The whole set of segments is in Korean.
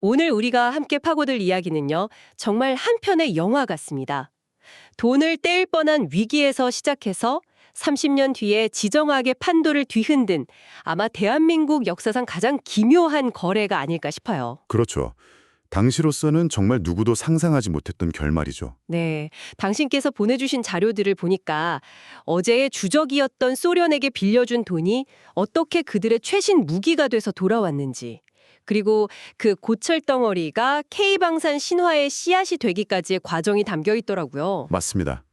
오늘 우리가 함께 파고들 이야기는요, 정말 한 편의 영화 같습니다. 돈을 떼일 뻔한 위기에서 시작해서 30년 뒤에 지정학의 판도를 뒤흔든 아마 대한민국 역사상 가장 기묘한 거래가 아닐까 싶어요. 그렇죠. 당시로서는 정말 누구도 상상하지 못했던 결말이죠. 네, 당신께서 보내주신 자료들을 보니까 어제의 주적이었던 소련에게 빌려준 돈이 어떻게 그들의 최신 무기가 돼서 돌아왔는지, 그리고 그 고철 덩어리가 K방산 신화의 씨앗이 되기까지의 과정이 담겨 있더라고요. 맞습니다.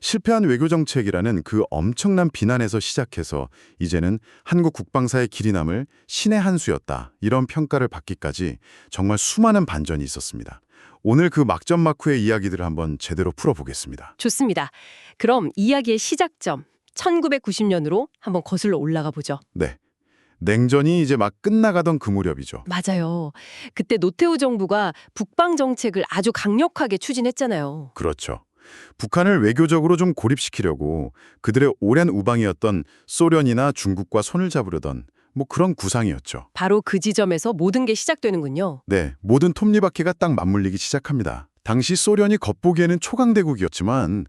실패한 외교정책이라는 그 엄청난 비난에서 시작해서 이제는 한국 국방사의 길이 남을 신의 한 수였다. 이런 평가를 받기까지 정말 수많은 반전이 있었습니다. 오늘 그 막전 막후의 이야기들을 한번 제대로 풀어보겠습니다. 좋습니다. 그럼 이야기의 시작점, 1990년으로 한번 거슬러 올라가 보죠. 네. 냉전이 이제 막 끝나가던 그 무렵이죠. 맞아요. 그때 노태우 정부가 북방 정책을 아주 강력하게 추진했잖아요. 그렇죠. 북한을 외교적으로 좀 고립시키려고 그들의 오랜 우방이었던 소련이나 중국과 손을 잡으려던 그런 구상이었죠. 바로 그 지점에서 모든 게 시작되는군요. 네, 모든 톱니바퀴가 딱 맞물리기 시작합니다. 당시 소련이 겉보기에는 초강대국이었지만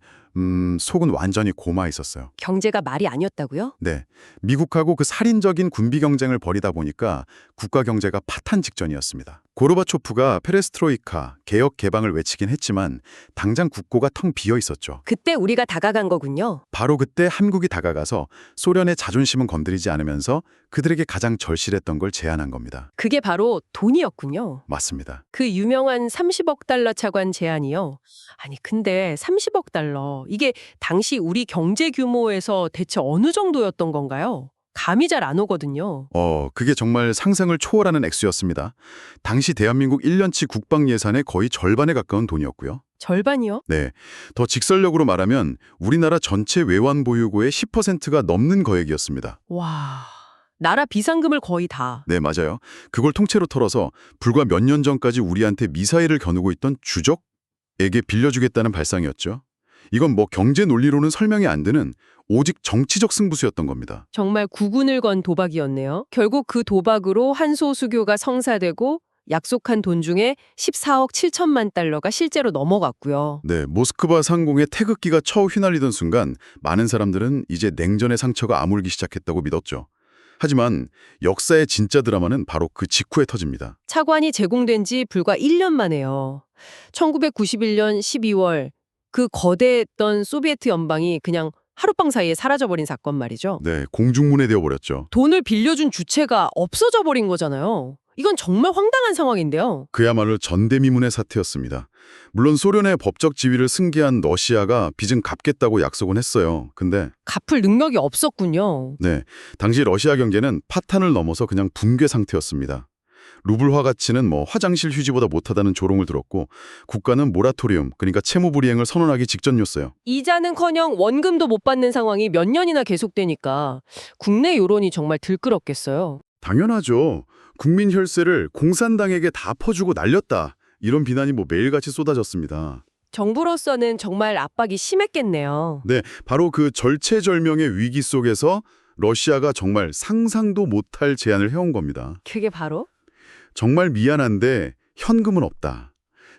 속은 완전히 고마 있었어요. 경제가 말이 아니었다고요? 네, 미국하고 그 살인적인 군비 경쟁을 벌이다 보니까 국가 경제가 파탄 직전이었습니다. 고르바초프가 페레스트로이카, 개혁 개방을 외치긴 했지만 당장 국고가 텅 비어 있었죠. 그때 우리가 다가간 거군요. 바로 그때 한국이 다가가서 소련의 자존심은 건드리지 않으면서 그들에게 가장 절실했던 걸 제안한 겁니다. 그게 바로 돈이었군요. 맞습니다. 그 유명한 30억 달러 차관 제안이요. 아니 근데 30억 달러, 이게 당시 우리 경제 규모에서 대체 어느 정도였던 건가요? 감이 잘 안 오거든요. 그게 정말 상상을 초월하는 액수였습니다. 당시 대한민국 1년치 국방 예산의 거의 절반에 가까운 돈이었고요. 절반이요? 네, 더 직설적으로 말하면 우리나라 전체 외환 보유고의 10%가 넘는 거액이었습니다. 와, 나라 비상금을 거의 다. 네, 맞아요. 그걸 통째로 털어서 불과 몇 년 전까지 우리한테 미사일을 겨누고 있던 주적에게 빌려주겠다는 발상이었죠. 이건 경제 논리로는 설명이 안 되는 오직 정치적 승부수였던 겁니다. 정말 구군을 건 도박이었네요. 결국 그 도박으로 한소수교가 성사되고 약속한 돈 중에 14억 7천만 달러가 실제로 넘어갔고요. 네, 모스크바 상공에 태극기가 처 휘날리던 순간 많은 사람들은 이제 냉전의 상처가 아물기 시작했다고 믿었죠. 하지만 역사의 진짜 드라마는 바로 그 직후에 터집니다. 차관이 제공된 지 불과 1년 만에요. 1991년 12월 그 거대했던 소비에트 연방이 그냥 하룻밤 사이에 사라져버린 사건 말이죠. 네, 공중분해되어 버렸죠. 돈을 빌려준 주체가 없어져 버린 거잖아요. 이건 정말 황당한 상황인데요. 그야말로 전대미문의 사태였습니다. 물론 소련의 법적 지위를 승계한 러시아가 빚은 갚겠다고 약속은 했어요. 근데 갚을 능력이 없었군요. 네, 당시 러시아 경제는 파탄을 넘어서 그냥 붕괴 상태였습니다. 루블화 가치는 화장실 휴지보다 못하다는 조롱을 들었고 국가는 모라토리움, 그러니까 채무 불이행을 선언하기 직전이었어요. 이자는커녕 원금도 못 받는 상황이 몇 년이나 계속되니까 국내 여론이 정말 들끓었겠어요. 당연하죠. 국민 혈세를 공산당에게 다 퍼주고 날렸다. 이런 비난이 매일같이 쏟아졌습니다. 정부로서는 정말 압박이 심했겠네요. 네, 바로 그 절체절명의 위기 속에서 러시아가 정말 상상도 못할 제안을 해온 겁니다. 그게 바로? 정말 미안한데 현금은 없다.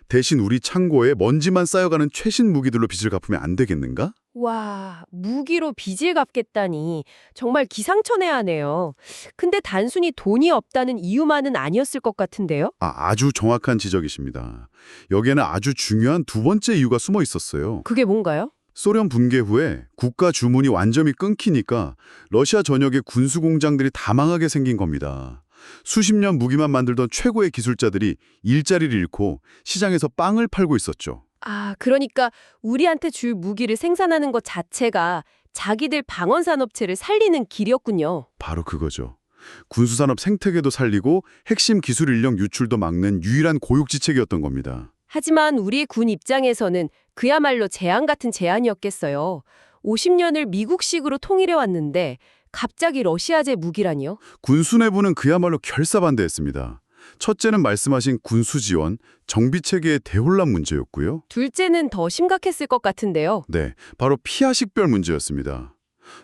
대신 우리 창고에 먼지만 쌓여가는 최신 무기들로 빚을 갚으면 안 되겠는가? 와, 무기로 빚을 갚겠다니 정말 기상천외하네요. 근데 단순히 돈이 없다는 이유만은 아니었을 것 같은데요? 아주 정확한 지적이십니다. 여기에는 아주 중요한 두 번째 이유가 숨어 있었어요. 그게 뭔가요? 소련 붕괴 후에 국가 주문이 완전히 끊기니까 러시아 전역의 군수 공장들이 다 망하게 생긴 겁니다. 수십 년 무기만 만들던 최고의 기술자들이 일자리를 잃고 시장에서 빵을 팔고 있었죠. 아, 그러니까 우리한테 줄 무기를 생산하는 것 자체가 자기들 방언산업체를 살리는 길이었군요. 바로 그거죠. 군수산업 생태계도 살리고 핵심 기술 인력 유출도 막는 유일한 고육지책이었던 겁니다. 하지만 우리 군 입장에서는 그야말로 재앙 같은 제안이었겠어요. 50년을 미국식으로 통일해 왔는데 갑자기 러시아제 무기라니요? 군수 내부는 그야말로 결사반대했습니다. 첫째는 말씀하신 군수 지원, 정비체계의 대혼란 문제였고요. 둘째는 더 심각했을 것 같은데요. 네, 바로 피하 식별 문제였습니다.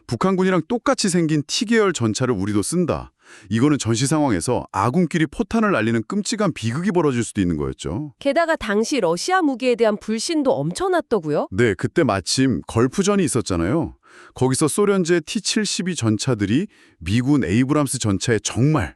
북한군이랑 똑같이 생긴 T계열 전차를 우리도 쓴다. 이거는 전시 상황에서 아군끼리 포탄을 날리는 끔찍한 비극이 벌어질 수도 있는 거였죠. 게다가 당시 러시아 무기에 대한 불신도 엄청났더고요. 네, 그때 마침 걸프전이 있었잖아요. 거기서 소련제 T-72 전차들이 미군 에이브람스 전차에 정말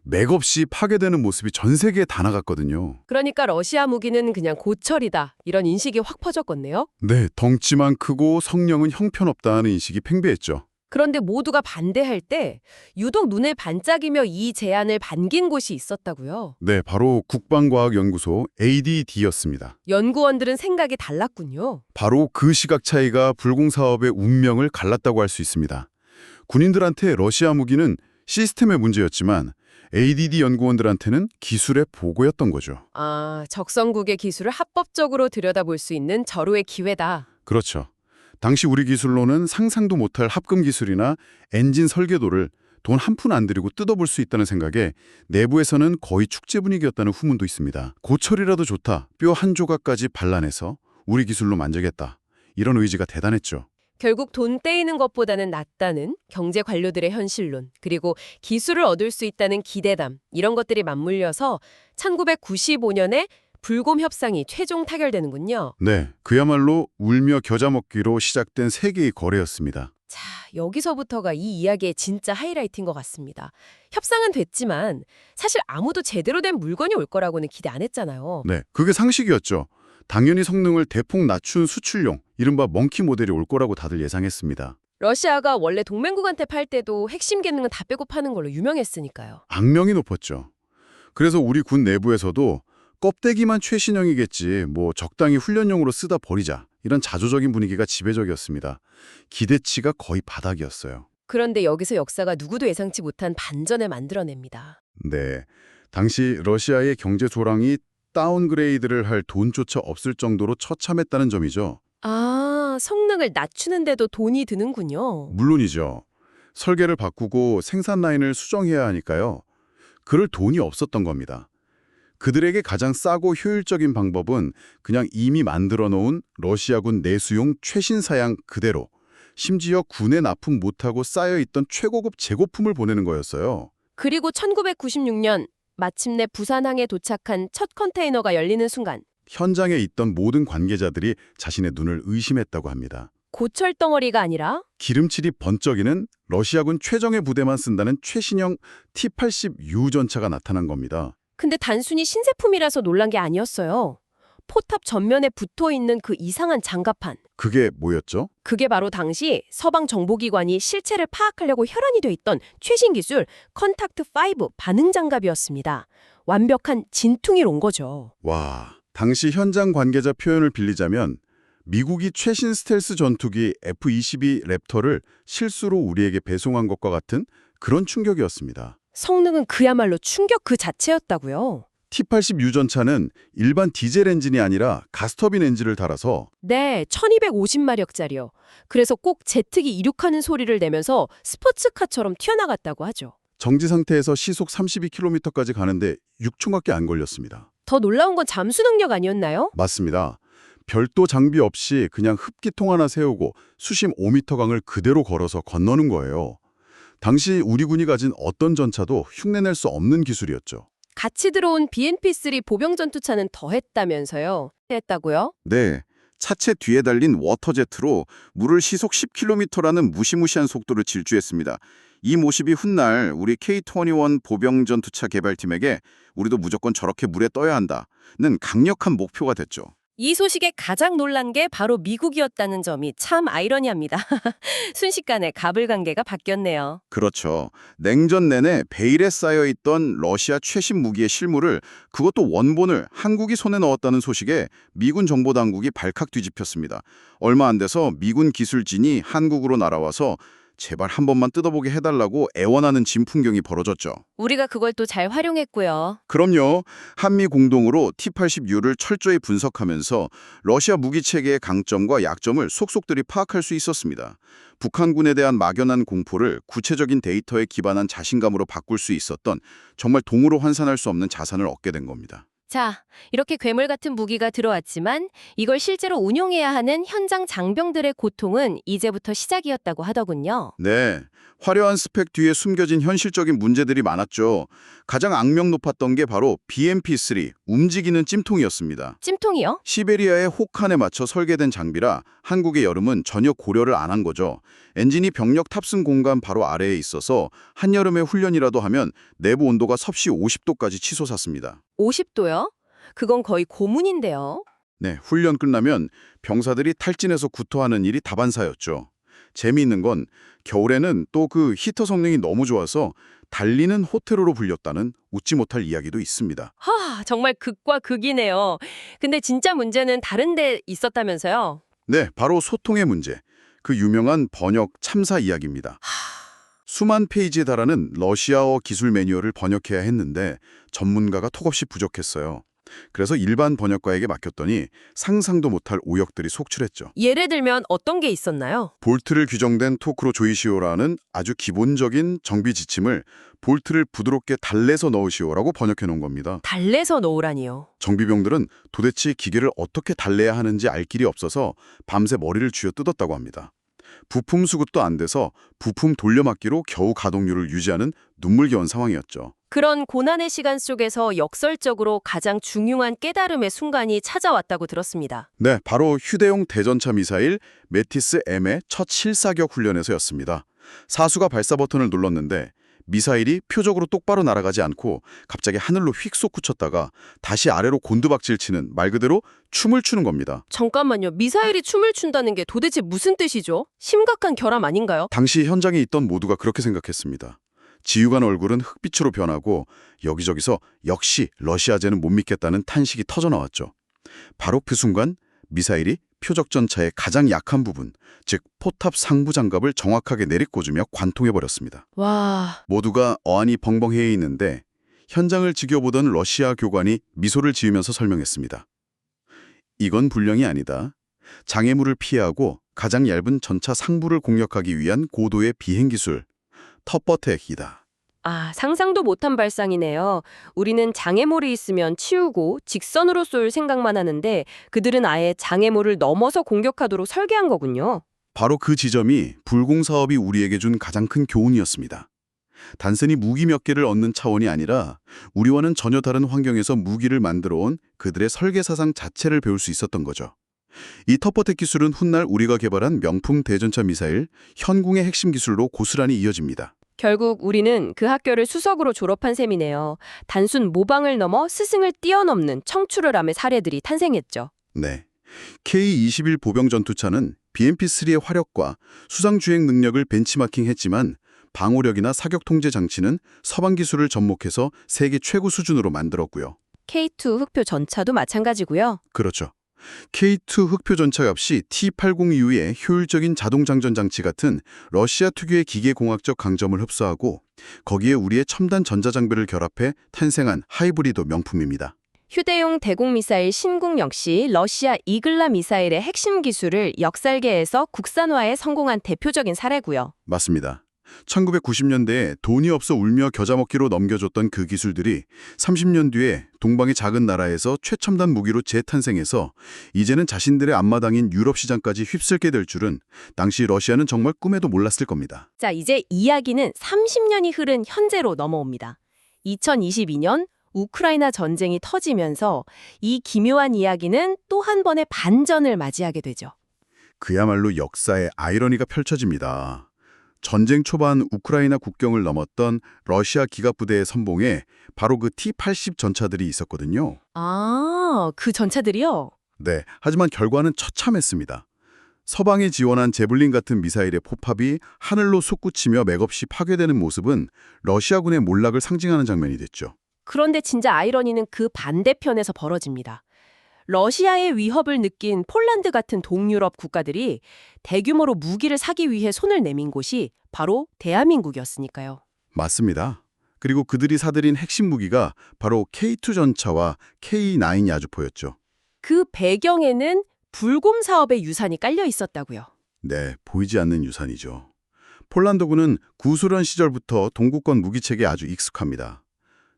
맥없이 파괴되는 모습이 전 세계에 다 나갔거든요. 그러니까 러시아 무기는 그냥 고철이다. 이런 인식이 확 퍼졌겠네요. 네, 덩치만 크고 성능은 형편없다는 인식이 팽배했죠. 그런데 모두가 반대할 때 유독 눈에 반짝이며 이 제안을 반긴 곳이 있었다고요. 네, 바로 국방과학연구소 ADD였습니다. 연구원들은 생각이 달랐군요. 바로 그 시각 차이가 불공사업의 운명을 갈랐다고 할 수 있습니다. 군인들한테 러시아 무기는 시스템의 문제였지만 ADD 연구원들한테는 기술의 보고였던 거죠. 아, 적성국의 기술을 합법적으로 들여다볼 수 있는 절호의 기회다. 그렇죠. 당시 우리 기술로는 상상도 못할 합금 기술이나 엔진 설계도를 돈 한 푼 안 들이고 뜯어볼 수 있다는 생각에 내부에서는 거의 축제 분위기였다는 후문도 있습니다. 고철이라도 좋다, 뼈 한 조각까지 발라내서 우리 기술로 만들겠다. 이런 의지가 대단했죠. 결국 돈 떼이는 것보다는 낫다는 경제 관료들의 현실론, 그리고 기술을 얻을 수 있다는 기대감, 이런 것들이 맞물려서 1995년에 불곰 협상이 최종 타결되는군요. 네, 그야말로 울며 겨자 먹기로 시작된 세계의 거래였습니다. 자, 여기서부터가 이 이야기의 진짜 하이라이트인 것 같습니다. 협상은 됐지만 사실 아무도 제대로 된 물건이 올 거라고는 기대 안 했잖아요. 네, 그게 상식이었죠. 당연히 성능을 대폭 낮춘 수출용, 이른바 멍키 모델이 올 거라고 다들 예상했습니다. 러시아가 원래 동맹국한테 팔 때도 핵심 기능은 다 빼고 파는 걸로 유명했으니까요. 악명이 높았죠. 그래서 우리 군 내부에서도 껍데기만 최신형이겠지, 뭐 적당히 훈련용으로 쓰다 버리자, 이런 자조적인 분위기가 지배적이었습니다. 기대치가 거의 바닥이었어요. 그런데 여기서 역사가 누구도 예상치 못한 반전을 만들어냅니다. 네, 당시 러시아의 경제 조랑이 다운그레이드를 할 돈조차 없을 정도로 처참했다는 점이죠. 아, 성능을 낮추는데도 돈이 드는군요. 물론이죠. 설계를 바꾸고 생산 라인을 수정해야 하니까요. 그럴 돈이 없었던 겁니다. 그들에게 가장 싸고 효율적인 방법은 그냥 이미 만들어 놓은 러시아군 내수용 최신 사양 그대로, 심지어 군에 납품 못하고 쌓여있던 최고급 재고품을 보내는 거였어요. 그리고 1996년 마침내 부산항에 도착한 첫 컨테이너가 열리는 순간 현장에 있던 모든 관계자들이 자신의 눈을 의심했다고 합니다. 고철 덩어리가 아니라 기름칠이 번쩍이는 러시아군 최정예 부대만 쓴다는 최신형 T-80U 전차가 나타난 겁니다. 근데 단순히 신제품이라서 놀란 게 아니었어요. 포탑 전면에 붙어있는 그 이상한 장갑판. 그게 뭐였죠? 그게 바로 당시 서방 정보기관이 실체를 파악하려고 혈안이 돼 있던 최신 기술 컨탁트5 반응 장갑이었습니다. 완벽한 진퉁이를 온 거죠. 와, 당시 현장 관계자 표현을 빌리자면 미국이 최신 스텔스 전투기 F-22 랩터를 실수로 우리에게 배송한 것과 같은 그런 충격이었습니다. 성능은 그야말로 충격 그 자체였다고요. T-80U 전차는 일반 디젤 엔진이 아니라 가스터빈 엔진을 달아서 네, 1250마력짜리요. 그래서 꼭 제트기 이륙하는 소리를 내면서 스포츠카처럼 튀어나갔다고 하죠. 정지 상태에서 시속 32km까지 가는데 6초밖에 안 걸렸습니다. 더 놀라운 건 잠수 능력 아니었나요? 맞습니다. 별도 장비 없이 그냥 흡기통 하나 세우고 수심 5m 강을 그대로 걸어서 건너는 거예요. 당시 우리 군이 가진 어떤 전차도 흉내낼 수 없는 기술이었죠. 같이 들어온 BNP-3 보병 전투차는 더 했다면서요? 했다고요? 네, 차체 뒤에 달린 워터제트로 물을 시속 10km라는 무시무시한 속도를 질주했습니다. 이 모습이 훗날 우리 K-21 보병 전투차 개발팀에게 우리도 무조건 저렇게 물에 떠야 한다는 강력한 목표가 됐죠. 이 소식에 가장 놀란 게 바로 미국이었다는 점이 참 아이러니합니다. 순식간에 가불관계가 바뀌었네요. 그렇죠. 냉전 내내 베일에 쌓여있던 러시아 최신 무기의 실물을, 그것도 원본을 한국이 손에 넣었다는 소식에 미군 정보당국이 발칵 뒤집혔습니다. 얼마 안 돼서 미군 기술진이 한국으로 날아와서 제발 한 번만 뜯어보게 해달라고 애원하는 진풍경이 벌어졌죠. 우리가 그걸 또 잘 활용했고요. 그럼요. 한미 공동으로 T-80U를 철저히 분석하면서 러시아 무기체계의 강점과 약점을 속속들이 파악할 수 있었습니다. 북한군에 대한 막연한 공포를 구체적인 데이터에 기반한 자신감으로 바꿀 수 있었던, 정말 동으로 환산할 수 없는 자산을 얻게 된 겁니다. 자, 이렇게 괴물 같은 무기가 들어왔지만 이걸 실제로 운용해야 하는 현장 장병들의 고통은 이제부터 시작이었다고 하더군요. 네, 화려한 스펙 뒤에 숨겨진 현실적인 문제들이 많았죠. 가장 악명 높았던 게 바로 BMP-3, 움직이는 찜통이었습니다. 찜통이요? 시베리아의 혹한에 맞춰 설계된 장비라 한국의 여름은 전혀 고려를 안 한 거죠. 엔진이 병력 탑승 공간 바로 아래에 있어서 한여름에 훈련이라도 하면 내부 온도가 섭씨 50도까지 치솟았습니다. 50도요? 그건 거의 고문인데요. 네, 훈련 끝나면 병사들이 탈진해서 구토하는 일이 다반사였죠. 재미있는 건 겨울에는 또 그 히터 성능이 너무 좋아서 달리는 호테로로 불렸다는 웃지 못할 이야기도 있습니다. 정말 극과 극이네요. 근데 진짜 문제는 다른 데 있었다면서요? 네, 바로 소통의 문제. 그 유명한 번역 참사 이야기입니다. 수만 페이지에 달하는 러시아어 기술 매뉴얼을 번역해야 했는데 전문가가 톡없이 부족했어요. 그래서 일반 번역가에게 맡겼더니 상상도 못할 오역들이 속출했죠. 예를 들면 어떤 게 있었나요? 볼트를 규정된 토크로 조이시오라는 아주 기본적인 정비 지침을 볼트를 부드럽게 달래서 넣으시오라고 번역해 놓은 겁니다. 달래서 넣으라니요. 정비병들은 도대체 기계를 어떻게 달래야 하는지 알 길이 없어서 밤새 머리를 쥐어 뜯었다고 합니다. 부품 수급도 안 돼서 부품 돌려막기로 겨우 가동률을 유지하는 눈물겨운 상황이었죠. 그런 고난의 시간 속에서 역설적으로 가장 중요한 깨달음의 순간이 찾아왔다고 들었습니다. 네, 바로 휴대용 대전차 미사일 메티스 M의 첫 실사격 훈련에서였습니다. 사수가 발사 버튼을 눌렀는데 미사일이 표적으로 똑바로 날아가지 않고 갑자기 하늘로 휙 솟구쳤다가 다시 아래로 곤두박질 치는 말 그대로 춤을 추는 겁니다. 잠깐만요. 미사일이 춤을 춘다는 게 도대체 무슨 뜻이죠? 심각한 결함 아닌가요? 당시 현장에 있던 모두가 그렇게 생각했습니다. 지휘관 얼굴은 흑빛으로 변하고 여기저기서 역시 러시아제는 못 믿겠다는 탄식이 터져나왔죠. 바로 그 순간 미사일이 표적 전차의 가장 약한 부분, 즉 포탑 상부 장갑을 정확하게 내리꽂으며 관통해버렸습니다. 와, 모두가 어안이 벙벙해 있는데 현장을 지켜보던 러시아 교관이 미소를 지으면서 설명했습니다. 이건 불량이 아니다. 장애물을 피하고 가장 얇은 전차 상부를 공략하기 위한 고도의 비행 기술, 터퍼텍이다. 상상도 못한 발상이네요. 우리는 장애물이 있으면 치우고 직선으로 쏠 생각만 하는데 그들은 아예 장애물을 넘어서 공격하도록 설계한 거군요. 바로 그 지점이 불공사업이 우리에게 준 가장 큰 교훈이었습니다. 단순히 무기 몇 개를 얻는 차원이 아니라 우리와는 전혀 다른 환경에서 무기를 만들어 온 그들의 설계 사상 자체를 배울 수 있었던 거죠. 이 터퍼텍 기술은 훗날 우리가 개발한 명품 대전차 미사일 현궁의 핵심 기술로 고스란히 이어집니다. 결국 우리는 그 학교를 수석으로 졸업한 셈이네요. 단순 모방을 넘어 스승을 뛰어넘는 청출어람의 사례들이 탄생했죠. 네. K-21 보병 전투차는 BMP-3의 화력과 수상주행 능력을 벤치마킹했지만 방호력이나 사격 통제 장치는 서방 기술을 접목해서 세계 최고 수준으로 만들었고요. K2 흑표 전차도 마찬가지고요. 그렇죠. K2 흑표 전차 역시 T-80 이후의 효율적인 자동장전 장치 같은 러시아 특유의 기계공학적 강점을 흡수하고 거기에 우리의 첨단 전자장비를 결합해 탄생한 하이브리드 명품입니다. 휴대용 대공미사일 신궁 역시 러시아 이글라 미사일의 핵심 기술을 역설계해서 국산화에 성공한 대표적인 사례고요. 맞습니다. 1990년대에 돈이 없어 울며 겨자 먹기로 넘겨줬던 그 기술들이 30년 뒤에 동방의 작은 나라에서 최첨단 무기로 재탄생해서 이제는 자신들의 앞마당인 유럽 시장까지 휩쓸게 될 줄은 당시 러시아는 정말 꿈에도 몰랐을 겁니다. 자, 이제 이야기는 30년이 흐른 현재로 넘어옵니다. 2022년 우크라이나 전쟁이 터지면서 이 기묘한 이야기는 또 한 번의 반전을 맞이하게 되죠. 그야말로 역사의 아이러니가 펼쳐집니다. 전쟁 초반 우크라이나 국경을 넘었던 러시아 기갑부대의 선봉에 바로 그 T-80 전차들이 있었거든요. 그 전차들이요? 네, 하지만 결과는 처참했습니다. 서방이 지원한 제블린 같은 미사일의 포탑이 하늘로 솟구치며 맥없이 파괴되는 모습은 러시아군의 몰락을 상징하는 장면이 됐죠. 그런데 진짜 아이러니는 그 반대편에서 벌어집니다. 러시아의 위협을 느낀 폴란드 같은 동유럽 국가들이 대규모로 무기를 사기 위해 손을 내민 곳이 바로 대한민국이었으니까요. 맞습니다. 그리고 그들이 사들인 핵심 무기가 바로 K2 전차와 K9 야주포였죠. 그 배경에는 불곰 사업의 유산이 깔려 있었다고요. 네, 보이지 않는 유산이죠. 폴란드군은 구소련 시절부터 동구권 무기체계에 아주 익숙합니다.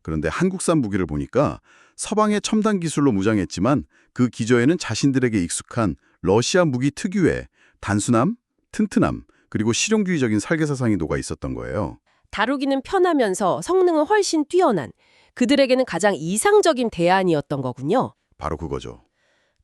그런데 한국산 무기를 보니까 서방의 첨단 기술로 무장했지만 그 기저에는 자신들에게 익숙한 러시아 무기 특유의 단순함, 튼튼함, 그리고 실용주의적인 설계사상이 녹아 있었던 거예요. 다루기는 편하면서 성능은 훨씬 뛰어난 그들에게는 가장 이상적인 대안이었던 거군요. 바로 그거죠.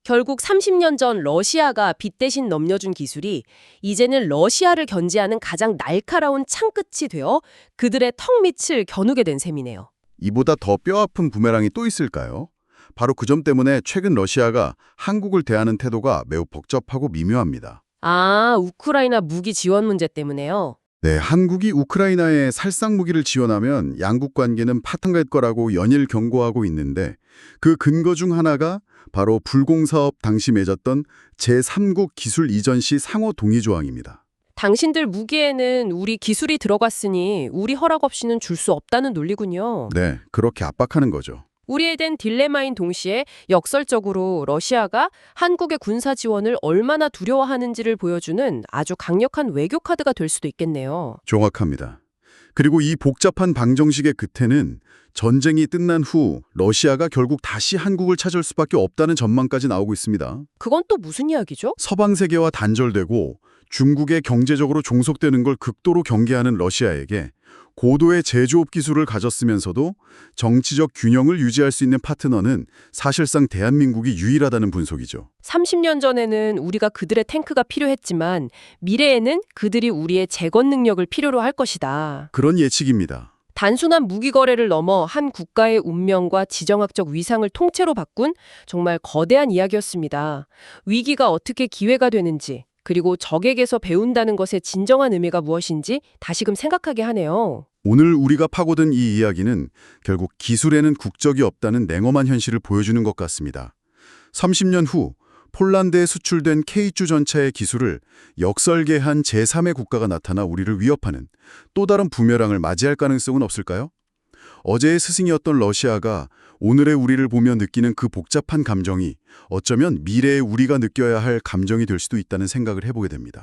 결국 30년 전 러시아가 빛 대신 넘겨준 기술이 이제는 러시아를 견제하는 가장 날카로운 창끝이 되어 그들의 턱 밑을 겨누게 된 셈이네요. 이보다 더 뼈아픈 부메랑이 또 있을까요? 바로 그 점 때문에 최근 러시아가 한국을 대하는 태도가 매우 복잡하고 미묘합니다. 아, 우크라이나 무기 지원 문제 때문에요. 네, 한국이 우크라이나에 살상 무기를 지원하면 양국 관계는 파탄갈 거라고 연일 경고하고 있는데 그 근거 중 하나가 바로 불공사업 당시 맺었던 제3국 기술 이전 시 상호 동의 조항입니다. 당신들 무기에는 우리 기술이 들어갔으니 우리 허락 없이는 줄 수 없다는 논리군요. 네, 그렇게 압박하는 거죠. 우리에 대한 딜레마인 동시에 역설적으로 러시아가 한국의 군사 지원을 얼마나 두려워하는지를 보여주는 아주 강력한 외교 카드가 될 수도 있겠네요. 정확합니다. 그리고 이 복잡한 방정식의 끝에는 전쟁이 끝난 후 러시아가 결국 다시 한국을 찾을 수밖에 없다는 전망까지 나오고 있습니다. 그건 또 무슨 이야기죠? 서방 세계와 단절되고 중국에 경제적으로 종속되는 걸 극도로 경계하는 러시아에게 고도의 제조업 기술을 가졌으면서도 정치적 균형을 유지할 수 있는 파트너는 사실상 대한민국이 유일하다는 분석이죠. 30년 전에는 우리가 그들의 탱크가 필요했지만 미래에는 그들이 우리의 재건 능력을 필요로 할 것이다. 그런 예측입니다. 단순한 무기 거래를 넘어 한 국가의 운명과 지정학적 위상을 통째로 바꾼 정말 거대한 이야기였습니다. 위기가 어떻게 기회가 되는지 그리고 적에게서 배운다는 것의 진정한 의미가 무엇인지 다시금 생각하게 하네요. 오늘 우리가 파고든 이 이야기는 결국 기술에는 국적이 없다는 냉엄한 현실을 보여주는 것 같습니다. 30년 후 폴란드에 수출된 K주 전차의 기술을 역설계한 제3의 국가가 나타나 우리를 위협하는 또 다른 부메랑을 맞이할 가능성은 없을까요? 어제의 스승이었던 러시아가 오늘의 우리를 보며 느끼는 그 복잡한 감정이 어쩌면 미래의 우리가 느껴야 할 감정이 될 수도 있다는 생각을 해보게 됩니다.